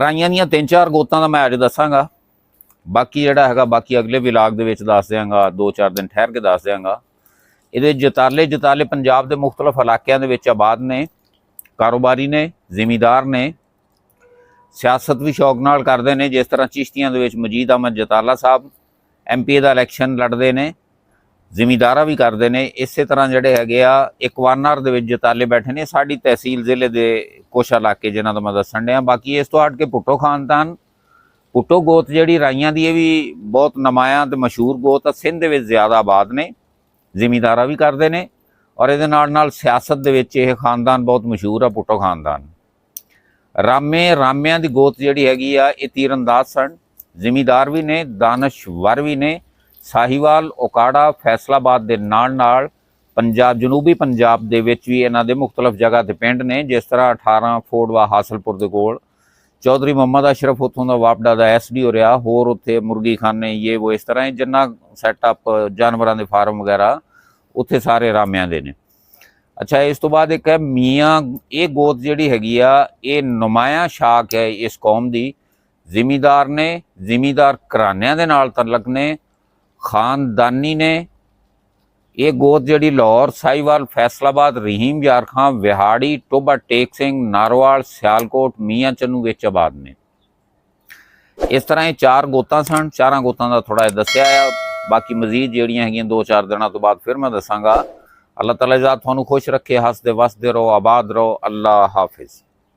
ਰਾਈਆਂ ਦੀਆਂ 3-4 ਗੋਤਾਂ ਦਾ ਮੈਂ ਅੱਜ ਦੱਸਾਂਗਾ। ਬਾਕੀ ਜਿਹੜਾ ਹੈਗਾ ਬਾਕੀ ਅਗਲੇ ਵਿਲਾਗ ਦੇ ਵਿੱਚ ਦੱਸ ਦਿਆਂਗਾ, 2-4 ਦਿਨ ਠਹਿਰ ਕੇ ਦੱਸ ਦਿਆਂਗਾ। ਇਹਦੇ ਜਤਾਲੇ ਪੰਜਾਬ ਦੇ ਮੁਖਤਲਿਫ ਇਲਾਕਿਆਂ ਦੇ ਵਿੱਚ ਆਬਾਦ ਨੇ, ਕਾਰੋਬਾਰੀ ਨੇ, ਜ਼ਿਮੀਂਦਾਰ ਨੇ, ਸਿਆਸਤ ਵੀ ਸ਼ੌਕ ਨਾਲ ਕਰਦੇ ਨੇ। ਜਿਸ ਤਰ੍ਹਾਂ ਚਿਸ਼ਤੀਆਂ ਦੇ ਵਿੱਚ ਮਜੀਦ ਅਹਿਮਦ ਜਤਾਲਾ ਸਾਹਿਬ MP ਦਾ ਇਲੈਕਸ਼ਨ ਲੜਦੇ ਨੇ, ਜ਼ਿਮੀਂਦਾਰਾ ਵੀ ਕਰਦੇ ਨੇ। ਇਸੇ ਤਰ੍ਹਾਂ ਜਿਹੜੇ ਹੈਗੇ ਆ ਇਕਵਾਨਾਰ ਦੇ ਵਿੱਚ ਜਤਾਲੇ ਬੈਠੇ ਨੇ, ਸਾਡੀ ਤਹਿਸੀਲ ਜ਼ਿਲ੍ਹੇ ਦੇ ਕੁਛ ਇਲਾਕੇ ਜਿਨ੍ਹਾਂ ਦਾ ਮੈਂ ਦੱਸਣ ਡਿਆ। ਬਾਕੀ ਇਸ ਤੋਂ ਹਟ ਕੇ ਭੁੱਟੋ ਖਾਨਦਾਨ, ਭੁੱਟੋ ਗੋਤ ਜਿਹੜੀ ਰਾਈਆਂ ਦੀ, ਇਹ ਵੀ ਬਹੁਤ ਨਮਾਇਆ ਤੇ ਮਸ਼ਹੂਰ ਗੋਤ ਆ। ਸਿੰਧ ਦੇ ਵਿੱਚ ਜ਼ਿਆਦਾ ਆਬਾਦ ਨੇ, ਜ਼ਿਮੀਂਦਾਰਾ ਵੀ ਕਰਦੇ ਨੇ, ਔਰ ਇਹਦੇ ਨਾਲ ਸਿਆਸਤ ਦੇ ਵਿੱਚ ਇਹ ਖਾਨਦਾਨ ਬਹੁਤ ਮਸ਼ਹੂਰ ਆ, ਭੁੱਟੋ ਖਾਨਦਾਨ। ਰਾਮਿਆਂ ਦੀ ਗੋਤ ਜਿਹੜੀ ਹੈਗੀ ਆ, ਇਹ ਤੀਰਅੰਦਾਜ਼ ਸਨ, ਜ਼ਿਮੀਂਦਾਰ ਵੀ ਨੇ, ਦਾਨਸ਼ਵਰ ਵੀ ਨੇ। ਸਾਹੀਵਾਲ, ਉਕਾੜਾ, ਫੈਸਲਾਬਾਦ ਦੇ ਨਾਲ ਪੰਜਾਬ, ਜਨੂਬੀ ਪੰਜਾਬ ਦੇ ਵਿੱਚ ਵੀ ਇਹਨਾਂ ਦੇ ਮੁਖਤਲਿਫ ਜਗ੍ਹਾ ਤੇ ਪਿੰਡ ਨੇ। ਜਿਸ ਤਰ੍ਹਾਂ 18 ਫੋੜਵਾ ਹਾਸਲਪੁਰ ਦੇ ਕੋਲ ਚੌਧਰੀ ਮੁਹੰਮਦ ਅਸ਼ਰਫ ਉੱਥੋਂ ਦਾ ਵਾਪਡਾ ਦਾ SDO ਰਿਹਾ। ਹੋਰ ਉੱਥੇ ਮੁਰਗੀ ਖਾਨੇ ਇਹ ਉਹ ਇਸ ਤਰ੍ਹਾਂ ਜਿੰਨਾ ਸੈਟਅਪ ਜਾਨਵਰਾਂ ਦੇ ਫਾਰਮ ਵਗੈਰਾ ਉੱਥੇ ਸਾਰੇ ਰਾਮਿਆਂ ਦੇ ਨੇ। ਅੱਛਾ, ਇਸ ਤੋਂ ਬਾਅਦ ਇੱਕ ਹੈ ਮੀਆਂ। ਇਹ ਗੋਤ ਜਿਹੜੀ ਹੈਗੀ ਆ, ਇਹ ਨੁਮਾਇਆ ਸ਼ਾਖ ਹੈ ਇਸ ਕੌਮ ਦੀ। ਜ਼ਿਮੀਂਦਾਰ ਨੇ, ਜ਼ਿਮੀਂਦਾਰ ਘਰਾਨਿਆਂ ਦੇ ਨਾਲ ਤਲਕ ਨੇ, ਖਾਨਦਾਨੀ ਨੇ। ਇਹ ਗੋਤ ਜਿਹੜੀ ਲਾਹੌਰ, ਸਾਹੀਵਾਲ, ਫੈਸਲਾਬਾਦ, ਰਹੀਮ ਯਾਰ ਖਾਂ, ਵਿਹਾੜੀ, ਟੋਬਾ ਟੇਕ ਸਿੰਘ, ਨਾਰੋਵਾਲ, ਸਿਆਲਕੋਟ, ਮੀਆਂ ਚੰਨੂ ਵਿੱਚ ਆਬਾਦ ਨੇ। ਇਸ ਤਰ੍ਹਾਂ ਇਹ 4 ਗੋਤਾਂ ਸਨ। 4 ਗੋਤਾਂ ਦਾ ਥੋੜ੍ਹਾ ਜਿਹਾ ਦੱਸਿਆ ਆ। ਬਾਕੀ ਮਜ਼ੀਦ ਜਿਹੜੀਆਂ ਹੈਗੀਆਂ 2-4 ਦਿਨਾਂ ਤੋਂ ਬਾਅਦ ਫਿਰ ਮੈਂ ਦੱਸਾਂਗਾ। ਅੱਲਾਹ ਤਾਲਾ ਤੁਹਾਨੂੰ ਖੁਸ਼ ਰੱਖੇ, ਹੱਸਦੇ ਵਸਦੇ ਰਹੋ, ਆਬਾਦ ਰਹੋ। ਅੱਲਾਹ ਹਾਫਿਜ਼।